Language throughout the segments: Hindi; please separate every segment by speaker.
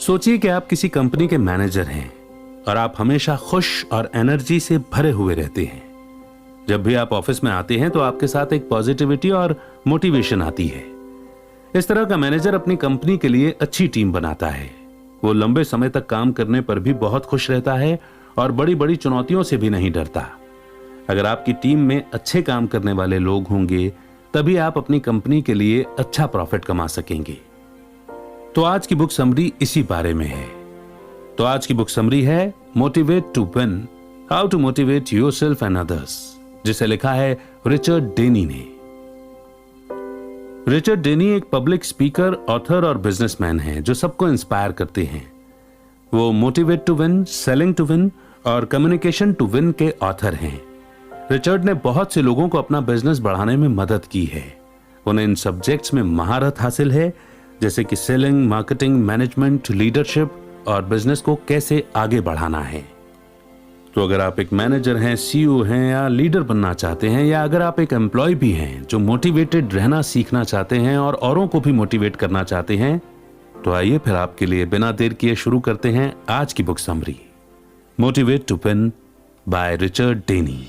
Speaker 1: सोचिए कि आप किसी कंपनी के मैनेजर हैं और आप हमेशा खुश और एनर्जी से भरे हुए रहते हैं। जब भी आप ऑफिस में आते हैं तो आपके साथ एक पॉजिटिविटी और मोटिवेशन आती है। इस तरह का मैनेजर अपनी कंपनी के लिए अच्छी टीम बनाता है। वो लंबे समय तक काम करने पर भी बहुत खुश रहता है और बड़ी बड़ी चुनौतियों से भी नहीं डरता। अगर आपकी टीम में अच्छे काम करने वाले लोग होंगे तभी आप अपनी कंपनी के लिए अच्छा प्रॉफिट कमा सकेंगे। तो आज की बुक समरी इसी बारे में है। तो आज की बुक समरी है motivate to win, how to motivate yourself and others, जिसे लिखा है रिचर्ड डेनी ने। रिचर्ड डेनी एक पब्लिक स्पीकर, ऑथर और बिजनेसमैन हैं जो सबको इंस्पायर करते हैं। वो motivate to win, selling to win और कम्युनिकेशन टू विन के ऑथर हैं। रिचर्ड ने बहुत से लोगों को अपना बिजनेस बढ़ाने में मदद की है। उन्हें इन सब्जेक्ट्स में महारत हासिल है, जैसे कि सेलिंग, मार्केटिंग, मैनेजमेंट, लीडरशिप और बिजनेस को कैसे आगे बढ़ाना है। तो अगर आप एक मैनेजर हैं, सीईओ हैं या लीडर बनना चाहते हैं, या अगर आप एक एम्प्लॉय भी हैं जो मोटिवेटेड रहना सीखना चाहते हैं और औरों को भी मोटिवेट करना चाहते हैं, तो आइए फिर आपके लिए बिना देर किए शुरू करते हैं आज की book summary, motivate to win by Richard Denny.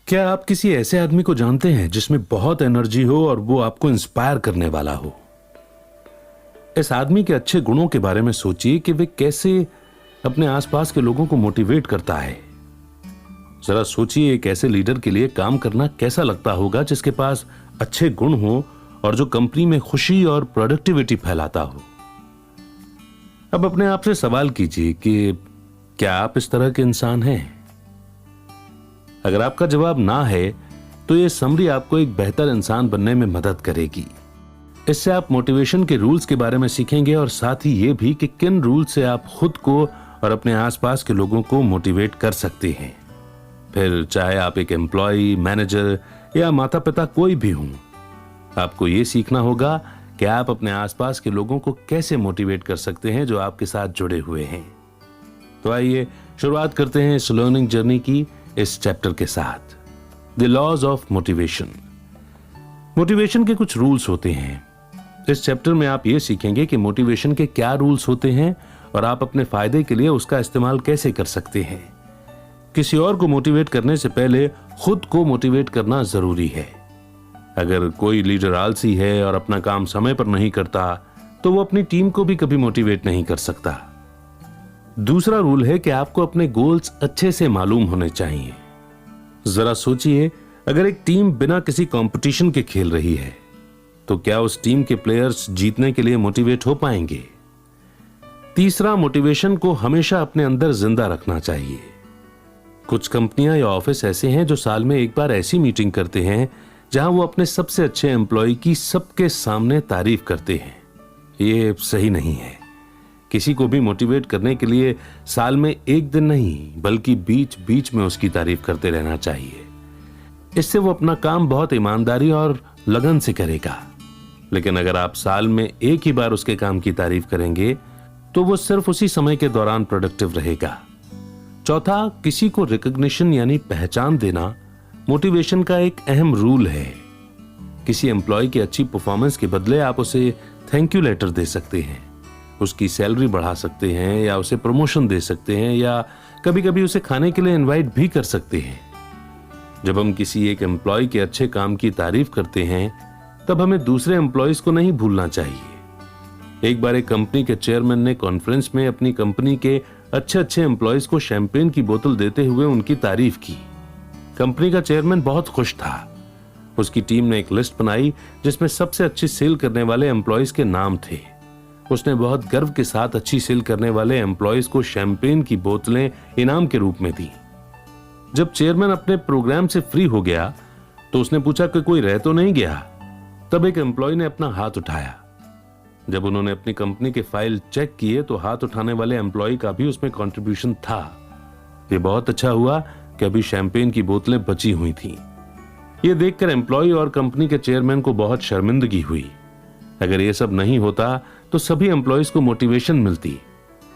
Speaker 1: क्या आप किसी ऐसे आदमी को जानते हैं जिसमें बहुत एनर्जी हो और वो आपको इंस्पायर करने वाला हो? इस आदमी के अच्छे गुणों के बारे में सोचिए कि वे कैसे अपने आसपास के लोगों को मोटिवेट करता है। जरा सोचिए एक ऐसे लीडर के लिए काम करना कैसा लगता होगा जिसके पास अच्छे गुण हो और जो कंपनी में खुशी और प्रोडक्टिविटी फैलाता हो। अब अपने आप से सवाल कीजिए कि क्या आप इस तरह के इंसान हैं? अगर आपका जवाब ना है तो यह समरी आपको एक बेहतर इंसान बनने में मदद करेगी। इससे आप मोटिवेशन के रूल्स के बारे में सीखेंगे और साथ ही ये भी कि किन रूल्स से आप खुद को और अपने आसपास के लोगों को मोटिवेट कर सकते हैं। फिर चाहे आप एक एम्प्लॉय, मैनेजर या माता पिता कोई भी हों, आपको ये सीखना होगा कि आप अपने आसपास के लोगों को कैसे मोटिवेट कर सकते हैं जो आपके साथ जुड़े हुए हैं। तो आइए शुरुआत करते हैं इस लर्निंग जर्नी की इस चैप्टर के साथ, the laws of motivation. Motivation के कुछ रूल्स होते हैं। इस चैप्टर में आप ये सीखेंगे कि मोटिवेशन के क्या रूल्स होते हैं और आप अपने फायदे के लिए उसका इस्तेमाल कैसे कर सकते हैं। किसी और को मोटिवेट करने से पहले खुद को मोटिवेट करना जरूरी है। अगर कोई लीडर आलसी है और अपना काम समय पर नहीं करता तो वो अपनी टीम को भी कभी मोटिवेट नहीं कर सकता। दूसरा रूल है कि आपको अपने गोल्स अच्छे से मालूम होने चाहिए। जरा सोचिए, अगर एक टीम बिना किसी कंपटीशन के खेल रही है तो क्या उस टीम के प्लेयर्स जीतने के लिए मोटिवेट हो पाएंगे? तीसरा, मोटिवेशन को हमेशा अपने अंदर जिंदा रखना चाहिए। कुछ कंपनियां या ऑफिस ऐसे हैं जो साल में एक बार ऐसी मीटिंग करते हैं जहां वो अपने सबसे अच्छे एम्प्लॉय की सबके सामने तारीफ करते हैं। ये सही नहीं है। किसी को भी मोटिवेट करने के लिए साल में एक दिन नहीं बल्कि बीच बीच में उसकी तारीफ करते रहना चाहिए। इससे वो अपना काम बहुत ईमानदारी और लगन से करेगा। लेकिन अगर आप साल में एक ही बार उसके काम की तारीफ करेंगे तो वो सिर्फ उसी समय के दौरान प्रोडक्टिव रहेगा। चौथा, किसी को रिकॉग्निशन यानी पहचान देना मोटिवेशन का एक अहम रूल है। किसी एम्प्लॉय की अच्छी परफॉर्मेंस के बदले आप उसे थैंक यू लेटर दे सकते हैं, उसकी सैलरी बढ़ा सकते हैं या उसे प्रमोशन दे सकते हैं या कभी कभी उसे खाने के लिए इनवाइट भी कर सकते हैं। जब हम किसी एक एम्प्लॉय के अच्छे काम की तारीफ करते हैं तब हमें दूसरे एम्प्लॉयज को नहीं भूलना चाहिए। एक बार एक कंपनी के चेयरमैन ने कॉन्फ्रेंस में अपनी कंपनी के अच्छे अच्छे एम्प्लॉयज को शैंपेन की बोतल देते हुए उनकी तारीफ की। कंपनी का चेयरमैन बहुत खुश था। उसकी टीम ने एक लिस्ट बनाई जिसमें सबसे अच्छी सेल करने वाले एम्प्लॉयज के नाम थे। उसने बहुत गर्व के साथ अच्छी सेल करने वाले एम्प्लॉयज को शैंपेन की बोतलें इनाम के रूप में दी। जब चेयरमैन अपने प्रोग्राम से फ्री हो गया तो उसने पूछा कि कोई रह तो नहीं गया। तब एक एम्प्लॉय ने अपना हाथ उठाया। जब उन्होंने अपनी कंपनी के फाइल चेक किए तो हाथ उठाने वाले एम्प्लॉय का भी उसमें कंट्रीब्यूशन था। ये बहुत अच्छा हुआ कि अभी शैंपेन की बोतलें बची हुई थीं। ये देखकर एम्प्लॉय और कंपनी के चेयरमैन को बहुत शर्मिंदगी हुई। अगर ये सब नहीं होता तो सभी एम्प्लॉयज को मोटिवेशन मिलती।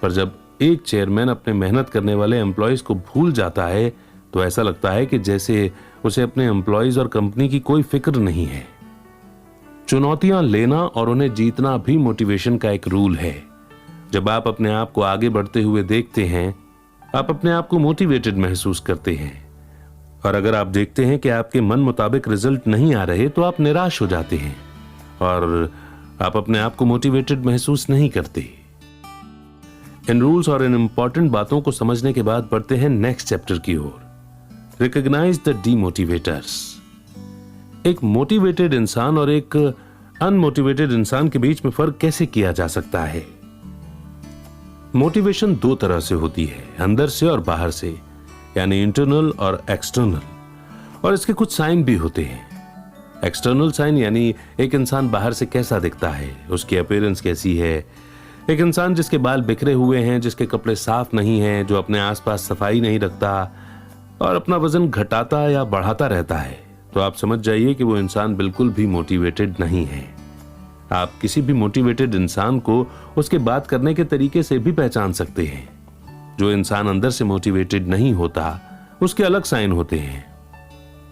Speaker 1: पर जब एक चेयरमैन अपने मेहनत करने वाले एम्प्लॉयज को भूल जाता है तो ऐसा लगता है कि जैसे उसे अपने एम्प्लॉयज और कंपनी की कोई फिक्र नहीं है। चुनौतियां लेना और उन्हें जीतना भी मोटिवेशन का एक रूल है। जब आप अपने आप को आगे बढ़ते हुए देखते हैं, आप अपने आप को मोटिवेटेड महसूस करते हैं। और अगर आप देखते हैं कि आपके मन मुताबिक रिजल्ट नहीं आ रहे तो आप निराश हो जाते हैं और आप अपने आप को मोटिवेटेड महसूस नहीं करते। इन रूल्स और इन इंपॉर्टेंट बातों को समझने के बाद बढ़ते हैं नेक्स्ट चैप्टर की ओर। Recognise the डीमोटिवेटर्स। एक मोटिवेटेड इंसान और एक अनमोटिवेटेड इंसान के बीच में फर्क कैसे किया जा सकता है? मोटिवेशन दो तरह से होती है, अंदर से और बाहर से, यानी इंटरनल और एक्सटर्नल। और इसके कुछ साइन भी होते हैं। एक्सटर्नल साइन यानी एक इंसान बाहर से कैसा दिखता है, उसकी अपीयरेंस कैसी है। एक इंसान जिसके बाल बिखरे हुए हैं, जिसके कपड़े साफ नहीं हैं, जो अपने आसपास सफाई नहीं रखता और अपना वजन घटाता या बढ़ाता रहता है, तो आप समझ जाइए कि वो इंसान बिल्कुल भी मोटिवेटेड नहीं है। आप किसी भी मोटिवेटेड इंसान को उसके बात करने के तरीके से भी पहचान सकते हैं। जो इंसान अंदर से मोटिवेटेड नहीं होता, उसके अलग साइन होते हैं।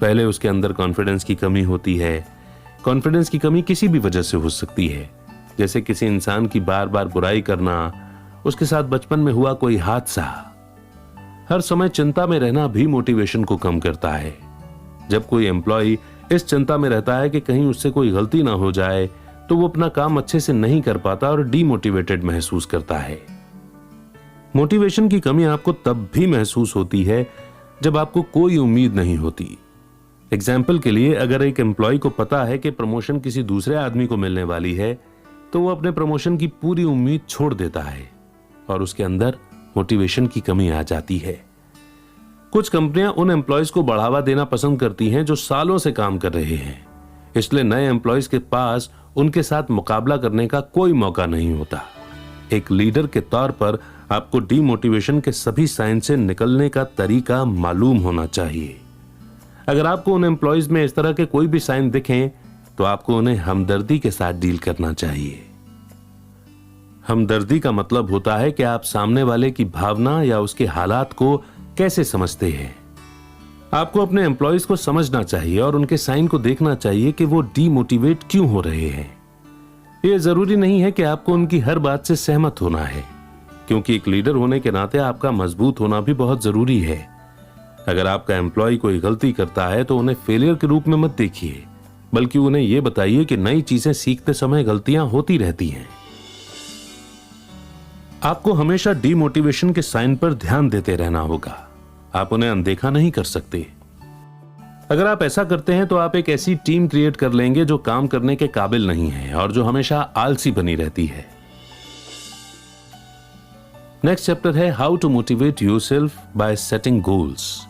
Speaker 1: पहले उसके अंदर कॉन्फिडेंस की कमी होती है। कॉन्फिडेंस की कमी किसी भी वजह से हो सकती है, जैसे किसी इंसान की बार बार बुराई करना, उसके साथ बचपन में हुआ कोई हादसा। हर समय चिंता में रहना भी मोटिवेशन को कम करता है। जब कोई एम्प्लॉय इस चिंता में रहता है कि कहीं उससे कोई गलती ना हो जाए, तो वो अपना काम अच्छे से नहीं कर पाता और डीमोटिवेटेड महसूस करता है। मोटिवेशन की कमी आपको तब भी महसूस होती है जब आपको कोई उम्मीद नहीं होती। एग्जाम्पल के लिए, अगर एक एम्प्लॉय को पता है कि प्रमोशन किसी दूसरे आदमी को मिलने वाली है, तो वो अपने प्रमोशन की पूरी उम्मीद छोड़ देता है और उसके अंदर मोटिवेशन की कमी आ जाती है। कुछ कंपनियां उन एम्प्लॉयज को बढ़ावा देना पसंद करती हैं जो सालों से काम कर रहे हैं, इसलिए नए एम्प्लॉयज के पास उनके साथ मुकाबला करने का कोई मौका नहीं होता। एक लीडर के तौर पर आपको डीमोटिवेशन के सभी साइन से निकलने का तरीका मालूम होना चाहिए। अगर आपको उन एम्प्लॉयज में इस तरह के कोई भी साइन दिखें, तो आपको उन्हें हमदर्दी के साथ डील करना चाहिए। हमदर्दी का मतलब होता है कि आप सामने वाले की भावना या उसके हालात को कैसे समझते हैं। आपको अपने एम्प्लॉयज को समझना चाहिए और उनके साइन को देखना चाहिए कि वो डीमोटिवेट क्यों हो रहे हैं। यह जरूरी नहीं है कि आपको उनकी हर बात से सहमत होना है, क्योंकि एक लीडर होने के नाते आपका मजबूत होना भी बहुत जरूरी है। अगर आपका एम्प्लॉय कोई गलती करता है तो उन्हें फेलियर के रूप में मत देखिए, बल्कि उन्हें यह बताइए कि नई चीजें सीखते समय गलतियां होती रहती हैं। आपको हमेशा डीमोटिवेशन के साइन पर ध्यान देते रहना होगा। आप उन्हें अनदेखा नहीं कर सकते। अगर आप ऐसा करते हैं तो आप एक ऐसी टीम क्रिएट कर लेंगे जो काम करने के काबिल नहीं है और जो हमेशा आलसी बनी रहती है। नेक्स्ट चैप्टर है how to motivate yourself by setting goals.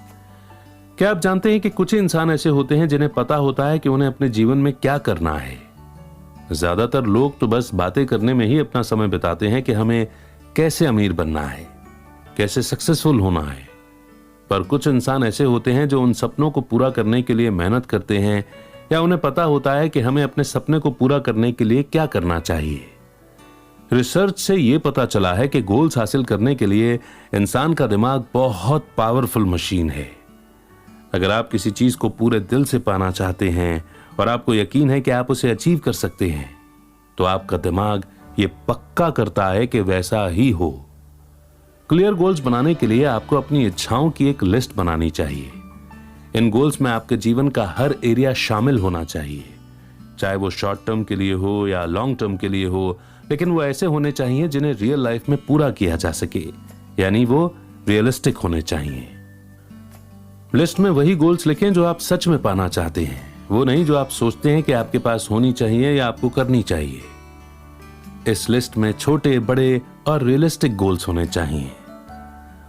Speaker 1: क्या आप जानते हैं कि कुछ इंसान ऐसे होते हैं जिन्हें पता होता है कि उन्हें अपने जीवन में क्या करना है। ज्यादातर लोग तो बस बातें करने में ही अपना समय बिताते हैं कि हमें कैसे अमीर बनना है, कैसे सक्सेसफुल होना है। पर कुछ इंसान ऐसे होते हैं जो उन सपनों को पूरा करने के लिए मेहनत करते हैं, या उन्हें पता होता है कि हमें अपने सपने को पूरा करने के लिए क्या करना चाहिए। रिसर्च से यह पता चला है कि गोल्स हासिल करने के लिए इंसान का दिमाग बहुत पावरफुल मशीन है। अगर आप किसी चीज को पूरे दिल से पाना चाहते हैं और आपको यकीन है कि आप उसे अचीव कर सकते हैं, तो आपका दिमाग ये पक्का करता है कि वैसा ही हो। क्लियर गोल्स बनाने के लिए आपको अपनी इच्छाओं की एक लिस्ट बनानी चाहिए। इन गोल्स में आपके जीवन का हर एरिया शामिल होना चाहिए, चाहे वो शॉर्ट टर्म के लिए हो या लॉन्ग टर्म के लिए हो, लेकिन वो ऐसे होने चाहिए जिन्हें रियल लाइफ में पूरा किया जा सके, यानी वो रियलिस्टिक होने चाहिए। लिस्ट में वही गोल्स लिखें जो आप सच में पाना चाहते हैं, वो नहीं जो आप सोचते हैं कि आपके पास होनी चाहिए या आपको करनी चाहिए। इस लिस्ट में छोटे, बड़े और रियलिस्टिक गोल्स होने चाहिए।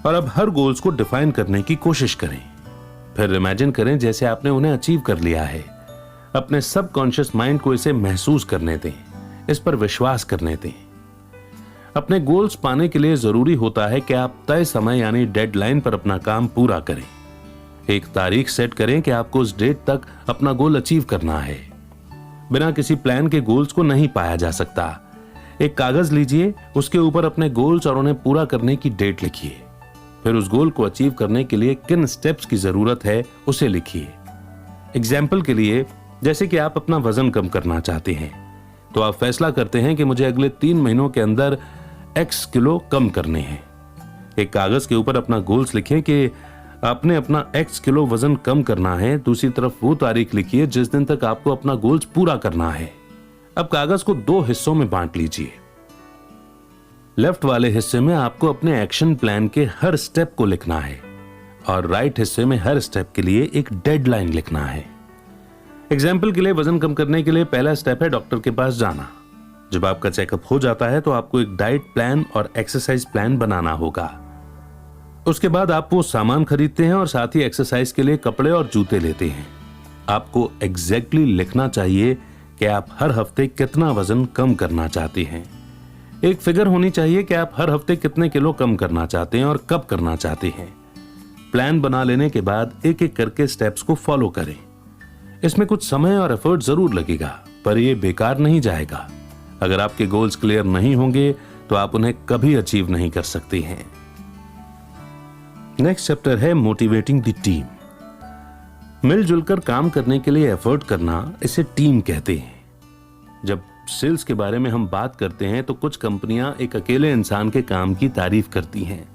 Speaker 1: और अब हर गोल्स को डिफाइन करने की कोशिश करें, फिर इमेजिन करें जैसे आपने उन्हें अचीव कर लिया है। अपने सबकॉन्शियस माइंड को इसे महसूस करने दें, इस पर विश्वास करने दें। अपने गोल्स पाने के लिए जरूरी होता है कि आप तय समय यानी डेडलाइन पर अपना काम पूरा करें। एक तारीख सेट करें कि आपको उस डेट तक अपना गोल अचीव करना है। बिना किसी प्लान के गोल्स को नहीं पाया जा सकता। एक कागज लीजिए, उसके ऊपर अपने गोल्स और उन्हें पूरा करने की डेट लिखिए। फिर उस गोल को अचीव करने के लिए किन स्टेप्स की जरूरत है उसे लिखिए। एग्जाम्पल के लिए, जैसे कि आप अपना वजन कम करना चाहते हैं, तो आप फैसला करते हैं कि मुझे अगले 3 महीनों के अंदर X किलो कम करने हैं। एक कागज के ऊपर अपना गोल्स लिखें कि आपने अपना X किलो वजन कम करना है। दूसरी तरफ वो तारीख लिखिए जिस दिन तक आपको अपना गोल्स पूरा करना है। अब कागज को 2 हिस्सों में बांट लीजिए। लेफ्ट वाले हिस्से में आपको अपने एक्शन प्लान के हर स्टेप को लिखना है और राइट हिस्से में हर स्टेप के लिए एक डेडलाइन लिखना है। एग्जाम्पल के लिए, वजन कम करने के लिए पहला स्टेप है डॉक्टर के पास जाना। जब आपका चेकअप हो जाता है तो आपको एक डाइट प्लान और एक्सरसाइज प्लान बनाना होगा। उसके बाद आप वो सामान खरीदते हैं और साथ ही एक्सरसाइज के लिए कपड़े और जूते लेते हैं। आपको एग्जैक्टली लिखना चाहिए कि आप हर हफ्ते कितना वजन कम करना चाहते हैं। एक फिगर होनी चाहिए कि आप हर हफ्ते कितने किलो कम करना चाहते हैं और कब करना चाहते हैं। प्लान बना लेने के बाद एक एक करके स्टेप्स को फॉलो करें। इसमें कुछ समय और एफर्ट जरूर लगेगा, पर यह बेकार नहीं जाएगा। अगर आपके गोल्स क्लियर नहीं होंगे तो आप उन्हें कभी अचीव नहीं कर सकते हैं। नेक्स्ट चैप्टर है मोटिवेटिंग द टीम। मिलजुल कर काम करने के लिए एफर्ट करना, इसे टीम कहते हैं। जब सेल्स के बारे में हम बात करते हैं तो कुछ कंपनियां एक अकेले इंसान के काम की तारीफ करती हैं।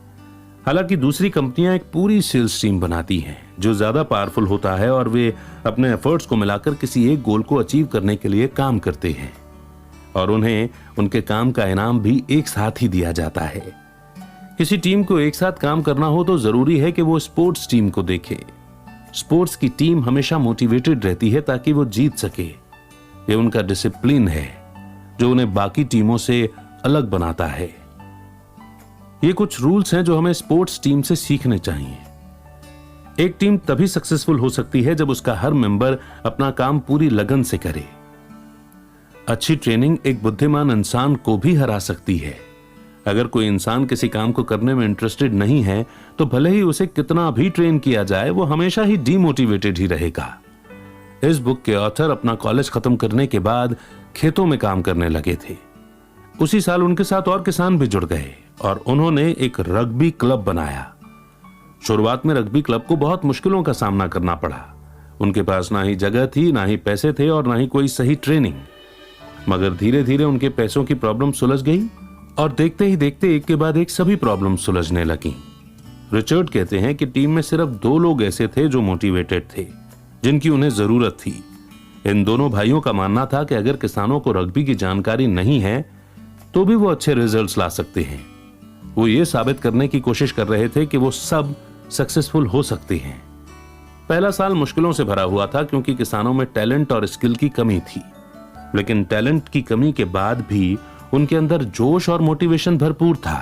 Speaker 1: हालांकि दूसरी कंपनियां एक पूरी सेल्स टीम बनाती हैं जो ज्यादा पावरफुल होता है और वे अपने एफर्ट्स को मिलाकर किसी एक गोल को अचीव करने के लिए काम करते हैं और उन्हें उनके काम का इनाम भी एक साथ ही दिया जाता है। किसी टीम को एक साथ काम करना हो तो जरूरी है कि वो स्पोर्ट्स टीम को देखे। स्पोर्ट्स की टीम हमेशा मोटिवेटेड रहती है ताकि वो जीत सके। ये उनका डिसिप्लिन है जो उन्हें बाकी टीमों से अलग बनाता है। ये कुछ रूल्स हैं जो हमें स्पोर्ट्स टीम से सीखने चाहिए। एक टीम तभी सक्सेसफुल हो सकती है जब उसका हर मेंबर अपना काम पूरी लगन से करे। अच्छी ट्रेनिंग एक बुद्धिमान इंसान को भी हरा सकती है। अगर कोई इंसान किसी काम को करने में इंटरेस्टेड नहीं है तो भले ही उसे कितना भी ट्रेन किया जाए, वो हमेशा ही डीमोटिवेटेड ही रहेगा। इस बुक के ऑथर अपना कॉलेज खत्म करने के बाद खेतों में काम करने लगे थे। उसी साल उनके साथ और किसान भी जुड़ गए और उन्होंने एक रग्बी क्लब बनाया। शुरुआत में रग्बी क्लब को बहुत मुश्किलों का सामना करना पड़ा। उनके पास ना ही जगह थी, ना ही पैसे थे और ना ही कोई सही ट्रेनिंग। मगर धीरे धीरे उनके पैसों की प्रॉब्लम सुलझ गई और देखते ही देखते एक के बाद एक सभी प्रॉब्लम सुलझने लगी। रिचर्ड कहते हैं कि टीम में सिर्फ 2 लोग ऐसे थे जो मोटिवेटेड थे, जिनकी उन्हें जरूरत थी। इन दोनों भाइयों का मानना था कि अगर किसानों को रग्बी की जानकारी नहीं है तो भी वो अच्छे रिजल्ट्स ला सकते हैं। वो ये साबित करने की कोशिश कर रहे थे कि वो सब सक्सेसफुल हो सकते हैं। पहला साल मुश्किलों से भरा हुआ था क्योंकि किसानों में टैलेंट और स्किल की कमी थी, लेकिन टैलेंट की कमी के बाद भी उनके अंदर जोश और मोटिवेशन भरपूर था।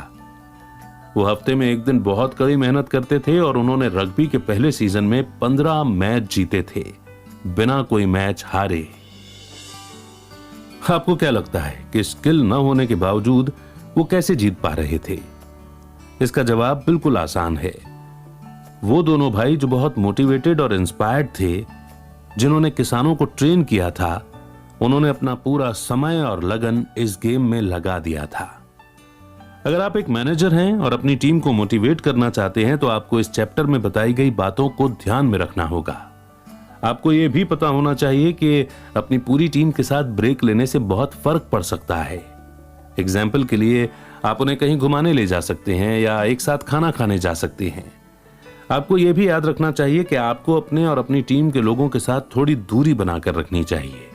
Speaker 1: वो हफ्ते में एक दिन बहुत कड़ी मेहनत करते थे और उन्होंने रग्बी के पहले सीजन में 15 मैच जीते थे, बिना कोई मैच हारे। आपको क्या लगता है कि स्किल न होने के बावजूद वो कैसे जीत पा रहे थे? इसका जवाब बिल्कुल आसान है। वो दोनों भाई जो बहुत मोटिवेटेड और इंस्पायर्ड थे, जिन्होंने किसानों को ट्रेन किया था, उन्होंने अपना पूरा समय और लगन इस गेम में लगा दिया था। अगर आप एक मैनेजर हैं और अपनी टीम को मोटिवेट करना चाहते हैं तो आपको इस चैप्टर में बताई गई बातों को ध्यान में रखना होगा। आपको यह भी पता होना चाहिए कि अपनी पूरी टीम के साथ ब्रेक लेने से बहुत फर्क पड़ सकता है। एग्जाम्पल के लिए, आप उन्हें कहीं घुमाने ले जा सकते हैं या एक साथ खाना खाने जा सकते हैं। आपको यह भी याद रखना चाहिए कि आपको अपने और अपनी टीम के लोगों के साथ थोड़ी दूरी बनाकर रखनी चाहिए।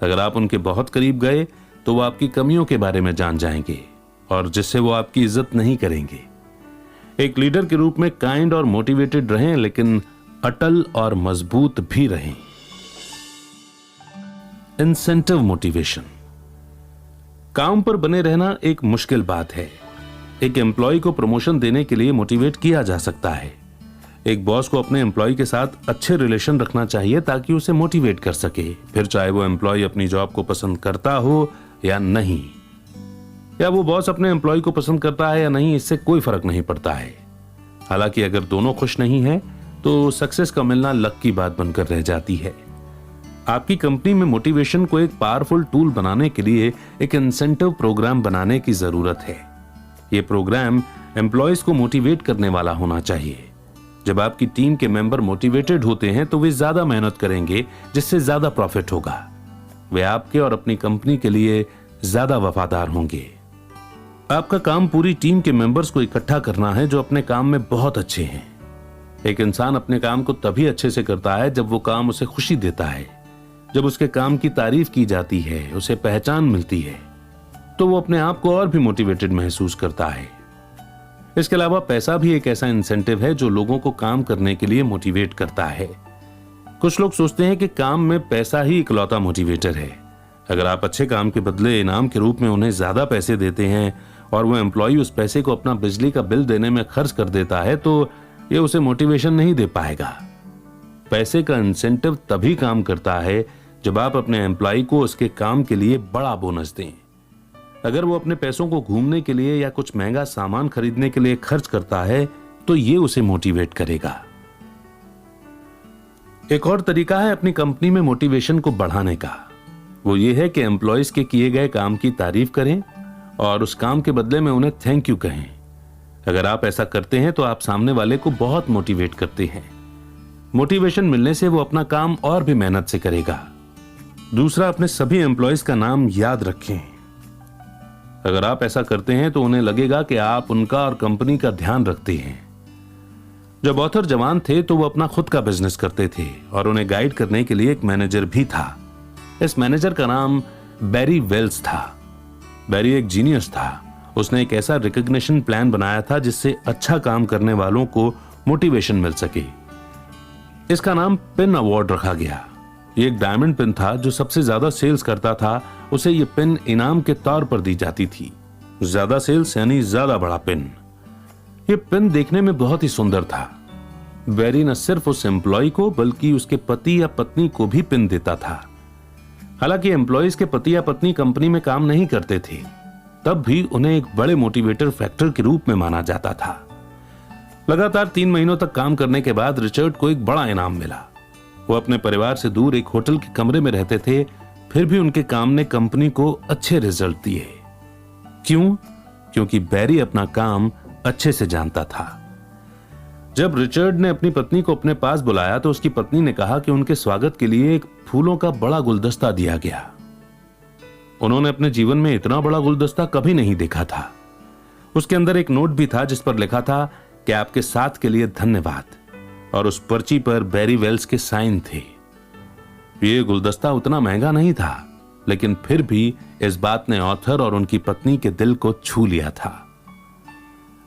Speaker 1: अगर आप उनके बहुत करीब गए तो वो आपकी कमियों के बारे में जान जाएंगे और जिससे वो आपकी इज्जत नहीं करेंगे। एक लीडर के रूप में काइंड और मोटिवेटेड रहें, लेकिन अटल और मजबूत भी रहें। Incentive motivation. काम पर बने रहना एक मुश्किल बात है। एक एम्प्लॉय को प्रमोशन देने के लिए मोटिवेट किया जा सकता है। एक बॉस को अपने एम्प्लॉय के साथ अच्छे रिलेशन रखना चाहिए ताकि उसे मोटिवेट कर सके, फिर चाहे वो एम्प्लॉय अपनी जॉब को पसंद करता हो या नहीं, या वो बॉस अपने एम्प्लॉय को पसंद करता है या नहीं, इससे कोई फर्क नहीं पड़ता है। हालांकि अगर दोनों खुश नहीं हैं तो सक्सेस का मिलना लक की बात बनकर रह जाती है। आपकी कंपनी में मोटिवेशन को एक पावरफुल टूल बनाने के लिए एक इंसेंटिव प्रोग्राम बनाने की जरूरत है। यह प्रोग्राम एम्प्लॉयज को मोटिवेट करने वाला होना चाहिए। जब आपकी टीम के मेंबर मोटिवेटेड होते हैं तो वे ज्यादा मेहनत करेंगे, जिससे ज्यादा प्रॉफिट होगा। वे आपके और अपनी कंपनी के लिए ज्यादा वफादार होंगे। आपका काम पूरी टीम के मेंबर्स को इकट्ठा करना है जो अपने काम में बहुत अच्छे हैं। एक इंसान अपने काम को तभी अच्छे से करता है जब वो काम उसे खुशी देता है, जब उसके काम की तारीफ की जाती है, उसे पहचान मिलती है, तो वो अपने आप को और भी मोटिवेटेड महसूस करता है। इसके अलावा पैसा भी एक ऐसा इंसेंटिव है जो लोगों को काम करने के लिए मोटिवेट करता है। कुछ लोग सोचते हैं कि काम में पैसा ही इकलौता मोटिवेटर है। अगर आप अच्छे काम के बदले इनाम के रूप में उन्हें ज्यादा पैसे देते हैं और वो एम्प्लॉय उस पैसे को अपना बिजली का बिल देने में खर्च कर देता है, तो ये उसे मोटिवेशन नहीं दे पाएगा। पैसे का इंसेंटिव तभी काम करता है जब आप अपने एम्प्लॉय को उसके काम के लिए बड़ा बोनस दें। अगर वो अपने पैसों को घूमने के लिए या कुछ महंगा सामान खरीदने के लिए खर्च करता है तो ये उसे मोटिवेट करेगा। एक और तरीका है अपनी कंपनी में मोटिवेशन को बढ़ाने का। वो ये है कि एम्प्लॉयज के किए गए काम की तारीफ करें और उस काम के बदले में उन्हें थैंक यू कहें। अगर आप ऐसा करते हैं तो आप सामने वाले को बहुत मोटिवेट करते हैं। मोटिवेशन मिलने से वो अपना काम और भी मेहनत से करेगा। दूसरा, अपने सभी एम्प्लॉयज का नाम याद रखें। अगर आप ऐसा करते हैं तो उन्हें लगेगा कि आप उनका और कंपनी का ध्यान रखते हैं। जब ऑथर जवान थे तो वो अपना खुद का बिजनेस करते थे और उन्हें गाइड करने के लिए एक मैनेजर भी था। इस मैनेजर का नाम बैरी वेल्स था। बैरी एक जीनियस था। उसने एक ऐसा रिकॉग्निशन प्लान बनाया था जिससे अच्छा काम करने वालों को मोटिवेशन मिल सके। इसका नाम पिन अवार्ड रखा गया। ये एक डायमंड पिन था। जो सबसे ज्यादा सेल्स करता था उसे ये पिन इनाम के तौर पर दी जाती थी। ज्यादा सेल्स यानी ज्यादा बड़ा पिन। ये पिन देखने में बहुत ही सुंदर था। बैरी न सिर्फ उस एम्प्लॉय को बल्कि उसके पति या पत्नी को भी पिन देता था। हालांकि एम्प्लॉयज के पति या पत्नी कंपनी में काम नहीं करते थे, तब भी उन्हें एक बड़े मोटिवेटर फैक्टर के रूप में माना जाता था। लगातार 3 महीनों तक काम करने के बाद रिचर्ड को एक बड़ा इनाम मिला। वो अपने परिवार से दूर एक होटल के कमरे में रहते थे, फिर भी उनके काम ने कंपनी को अच्छे रिजल्ट दिए। क्यों? क्योंकि बैरी अपना काम अच्छे से जानता था। जब रिचर्ड ने अपनी पत्नी को अपने पास बुलाया तो उसकी पत्नी ने कहा कि उनके स्वागत के लिए एक फूलों का बड़ा गुलदस्ता दिया गया। उन्होंने अपने जीवन में इतना बड़ा गुलदस्ता कभी नहीं देखा था। उसके अंदर एक नोट भी था जिस पर लिखा था कि आपके साथ के लिए धन्यवाद, और उस पर्ची पर बैरी वेल्स के साइन थे। ये गुलदस्ता उतना महंगा नहीं था, लेकिन फिर भी इस बात ने ऑथर और उनकी पत्नी के दिल को छू लिया था।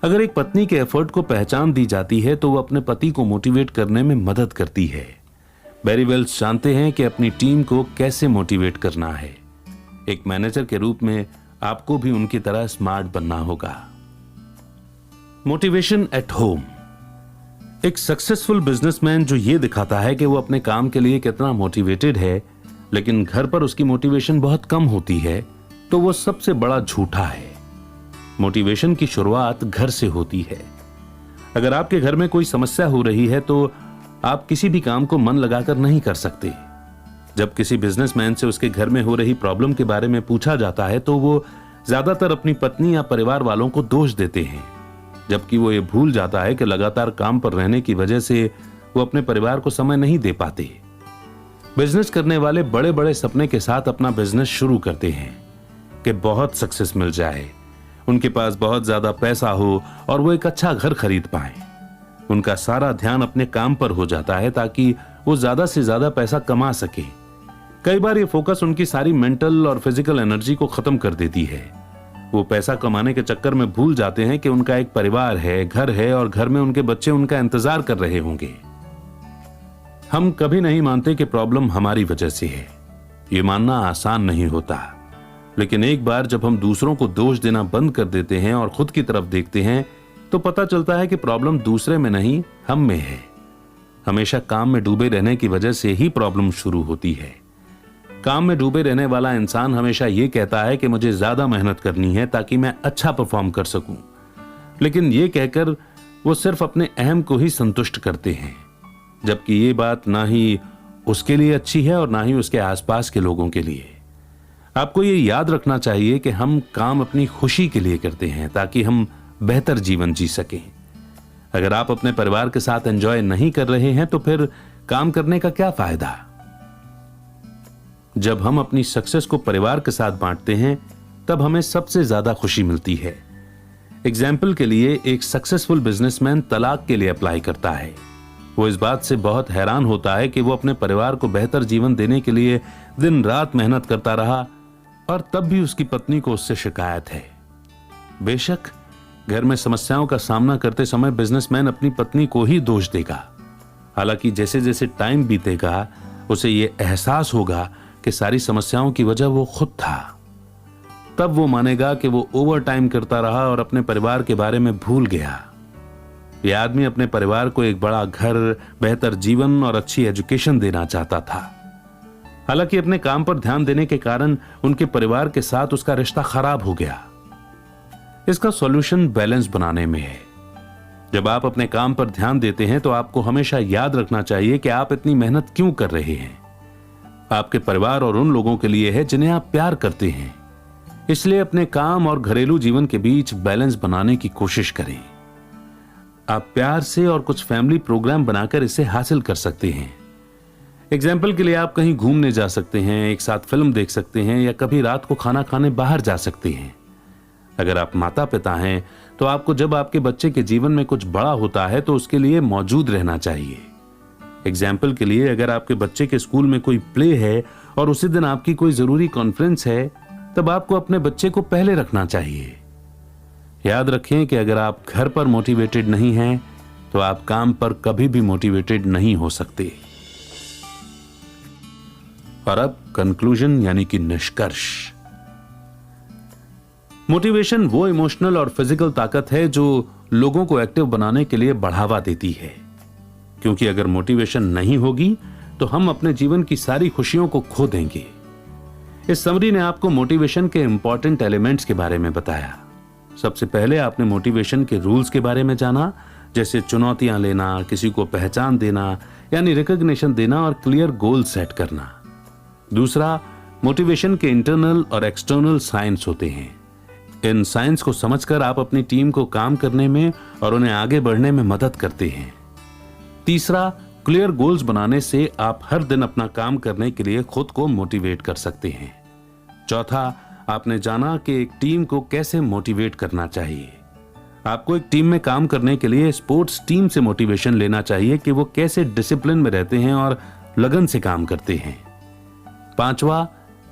Speaker 1: अगर एक पत्नी के एफर्ट को पहचान दी जाती है तो वो अपने पति को मोटिवेट करने में मदद करती है। बैरी वेल्स जानते हैं कि अपनी टीम को कैसे मोटिवेट करना है। एक मैनेजर के रूप में आपको भी उनकी तरह स्मार्ट बनना होगा। Motivation at home. एक सक्सेसफुल बिजनेसमैन जो ये दिखाता है कि वो अपने काम के लिए कितना मोटिवेटेड है, लेकिन घर पर उसकी मोटिवेशन बहुत कम होती है, तो वो सबसे बड़ा झूठा है। मोटिवेशन की शुरुआत घर से होती है। अगर आपके घर में कोई समस्या हो रही है तो आप किसी भी काम को मन लगाकर नहीं कर सकते। जब किसी बिजनेसमैन से उसके घर में हो रही प्रॉब्लम के बारे में पूछा जाता है तो वो ज्यादातर अपनी पत्नी या परिवार वालों को दोष देते हैं, जबकि वो ये भूल जाता है कि लगातार काम पर रहने की वजह से वो अपने परिवार को समय नहीं दे पाते। बिजनेस करने वाले बड़े बड़े सपने के साथ अपना बिजनेस शुरू करते हैं कि बहुत सक्सेस मिल जाए, उनके पास बहुत ज्यादा पैसा हो और वो एक अच्छा घर खरीद पाए। उनका सारा ध्यान अपने काम पर हो जाता है ताकि वो ज्यादा से ज्यादा पैसा कमा सके। कई बार ये फोकस उनकी सारी मेंटल और फिजिकल एनर्जी को खत्म कर देती है। वो पैसा कमाने के चक्कर में भूल जाते हैं कि उनका एक परिवार है, घर है और घर में उनके बच्चे उनका इंतजार कर रहे होंगे। हम कभी नहीं मानते कि प्रॉब्लम हमारी वजह से है। ये मानना आसान नहीं होता, लेकिन एक बार जब हम दूसरों को दोष देना बंद कर देते हैं और खुद की तरफ देखते हैं तो पता चलता है कि प्रॉब्लम दूसरे में नहीं, हम में है। हमेशा काम में डूबे रहने की वजह से ही प्रॉब्लम शुरू होती है। काम में डूबे रहने वाला इंसान हमेशा ये कहता है कि मुझे ज्यादा मेहनत करनी है ताकि मैं अच्छा परफॉर्म कर सकूं, लेकिन ये कहकर वो सिर्फ अपने अहम को ही संतुष्ट करते हैं, जबकि ये बात ना ही उसके लिए अच्छी है और ना ही उसके आसपास के लोगों के लिए। आपको ये याद रखना चाहिए कि हम काम अपनी खुशी के लिए करते हैं ताकि हम बेहतर जीवन जी सकें। अगर आप अपने परिवार के साथ एंजॉय नहीं कर रहे हैं तो फिर काम करने का क्या फायदा? जब हम अपनी सक्सेस को परिवार के साथ बांटते हैं तब हमें सबसे ज्यादा खुशी मिलती है। एग्जाम्पल के लिए, एक सक्सेसफुल बिजनेसमैन तलाक के लिए अप्लाई करता है। वो इस बात से बहुत हैरान होता है कि वो अपने परिवार को बेहतर जीवन देने के लिए दिन रात मेहनत करता रहा और तब भी उसकी पत्नी को उससे शिकायत है। बेशक घर में समस्याओं का सामना करते समय बिजनेसमैन अपनी पत्नी को ही दोष देगा। हालांकि जैसे जैसे टाइम बीतेगा उसे ये एहसास होगा कि सारी समस्याओं की वजह वो खुद था। तब वो मानेगा कि वो ओवर टाइम करता रहा और अपने परिवार के बारे में भूल गया। यह आदमी अपने परिवार को एक बड़ा घर, बेहतर जीवन और अच्छी एजुकेशन देना चाहता था। हालांकि अपने काम पर ध्यान देने के कारण उनके परिवार के साथ उसका रिश्ता खराब हो गया। इसका सॉल्यूशन बैलेंस बनाने में है। जब आप अपने काम पर ध्यान देते हैं तो आपको हमेशा याद रखना चाहिए कि आप इतनी मेहनत क्यों कर रहे हैं। आपके परिवार और उन लोगों के लिए है जिन्हें आप प्यार करते हैं। इसलिए अपने काम और घरेलू जीवन के बीच बैलेंस बनाने की कोशिश करें। आप प्यार से और कुछ फैमिली प्रोग्राम बनाकर इसे हासिल कर सकते हैं। एग्जाम्पल के लिए, आप कहीं घूमने जा सकते हैं, एक साथ फिल्म देख सकते हैं या कभी रात को खाना खाने बाहर जा सकते हैं। अगर आप माता पिता हैं तो आपको जब आपके बच्चे के जीवन में कुछ बड़ा होता है तो उसके लिए मौजूद रहना चाहिए। एग्जाम्पल के लिए, अगर आपके बच्चे के स्कूल में कोई प्ले है और उसी दिन आपकी कोई जरूरी कॉन्फ्रेंस है, तब आपको अपने बच्चे को पहले रखना चाहिए। याद रखें कि अगर आप घर पर मोटिवेटेड नहीं हैं तो आप काम पर कभी भी मोटिवेटेड नहीं हो सकते। और अब कंक्लूजन यानी कि निष्कर्ष। मोटिवेशन वो इमोशनल और फिजिकल ताकत है जो लोगों को एक्टिव बनाने के लिए बढ़ावा देती है। क्योंकि अगर मोटिवेशन नहीं होगी तो हम अपने जीवन की सारी खुशियों को खो देंगे। इस समरी ने आपको मोटिवेशन के इंपॉर्टेंट एलिमेंट्स के बारे में बताया। सबसे पहले आपने मोटिवेशन के रूल्स के बारे में जाना, जैसे चुनौतियां लेना, किसी को पहचान देना यानी रिकॉग्निशन देना और क्लियर गोल सेट करना। दूसरा, मोटिवेशन के इंटरनल और एक्सटर्नल साइंस होते हैं। इन साइंस को समझकर आप अपनी टीम को काम करने में और उन्हें आगे बढ़ने में मदद करते हैं। तीसरा, क्लियर गोल्स बनाने से आप हर दिन अपना काम करने के लिए खुद को मोटिवेट कर सकते हैं। चौथा, आपने जाना कि एक टीम को कैसे मोटिवेट करना चाहिए। आपको एक टीम में काम करने के लिए स्पोर्ट्स टीम से मोटिवेशन लेना चाहिए कि वो कैसे डिसिप्लिन में रहते हैं और लगन से काम करते हैं। पांचवा,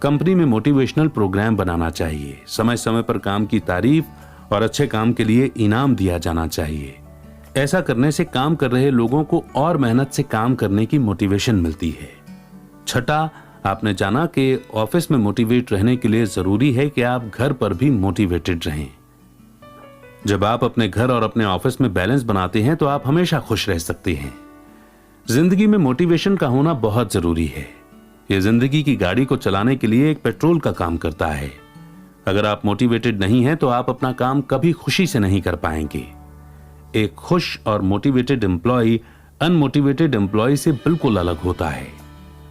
Speaker 1: कंपनी में मोटिवेशनल प्रोग्राम बनाना चाहिए। समय समय पर काम की तारीफ और अच्छे काम के लिए इनाम दिया जाना चाहिए। ऐसा करने से काम कर रहे लोगों को और मेहनत से काम करने की मोटिवेशन मिलती है। छठा, आपने जाना कि ऑफिस में मोटिवेट रहने के लिए जरूरी है कि आप घर पर भी मोटिवेटेड रहें। जब आप अपने घर और अपने ऑफिस में बैलेंस बनाते हैं तो आप हमेशा खुश रह सकते हैं। जिंदगी में मोटिवेशन का होना बहुत जरूरी है। यह जिंदगी की गाड़ी को चलाने के लिए एक पेट्रोल का काम करता है। अगर आप मोटिवेटेड नहीं हैं तो आप अपना काम कभी खुशी से नहीं कर पाएंगे। एक खुश और मोटिवेटेड एम्प्लॉय अनमोटिवेटेड एम्प्लॉय से बिल्कुल अलग होता है।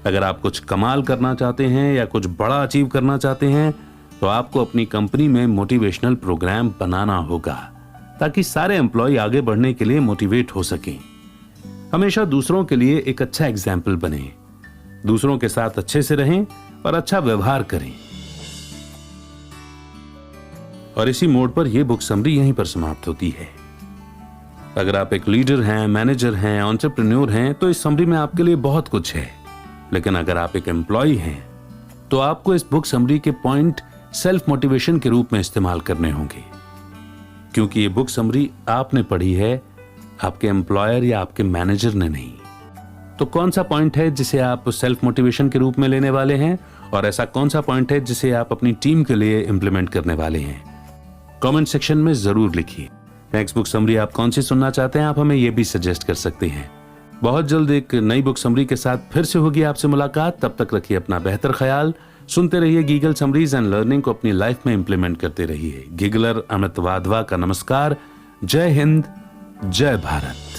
Speaker 1: अगर आप कुछ कमाल करना चाहते हैं या कुछ बड़ा अचीव करना चाहते हैं तो आपको अपनी कंपनी में मोटिवेशनल प्रोग्राम बनाना होगा ताकि सारे एम्प्लॉय आगे बढ़ने के लिए मोटिवेट हो सकें। हमेशा दूसरों के लिए एक अच्छा एग्जाम्पल बने, दूसरों के साथ अच्छे से रहें और अच्छा व्यवहार करें। और इसी मोड पर यह बुक समरी यहीं पर समाप्त होती है। अगर आप एक लीडर हैं, मैनेजर हैं, एंटरप्रेन्योर हैं तो इस समरी में आपके लिए बहुत कुछ है। लेकिन अगर आप एक एम्प्लॉय हैं तो आपको इस बुक समरी के पॉइंट सेल्फ मोटिवेशन के रूप में इस्तेमाल करने होंगे, क्योंकि ये बुक समरी आपने पढ़ी है, आपके एम्प्लॉयर या आपके मैनेजर ने नहीं। तो कौन सा पॉइंट है जिसे आप सेल्फ मोटिवेशन के रूप में लेने वाले हैं और ऐसा कौन सा पॉइंट है जिसे आप अपनी टीम के लिए इंप्लीमेंट करने वाले हैं? कमेंट सेक्शन में जरूर लिखिए। नेक्स्ट बुक समरी आप कौन सी सुनना चाहते हैं, आप हमें यह भी सजेस्ट कर सकते हैं। बहुत जल्द एक नई बुक समरी के साथ फिर से होगी आपसे मुलाकात। तब तक रखिए अपना बेहतर ख्याल, सुनते रहिए गीगल समरीज एंड लर्निंग को अपनी लाइफ में इंप्लीमेंट करते रहिए। गीगलर अमित वाधवा का नमस्कार। जय हिंद, जय भारत।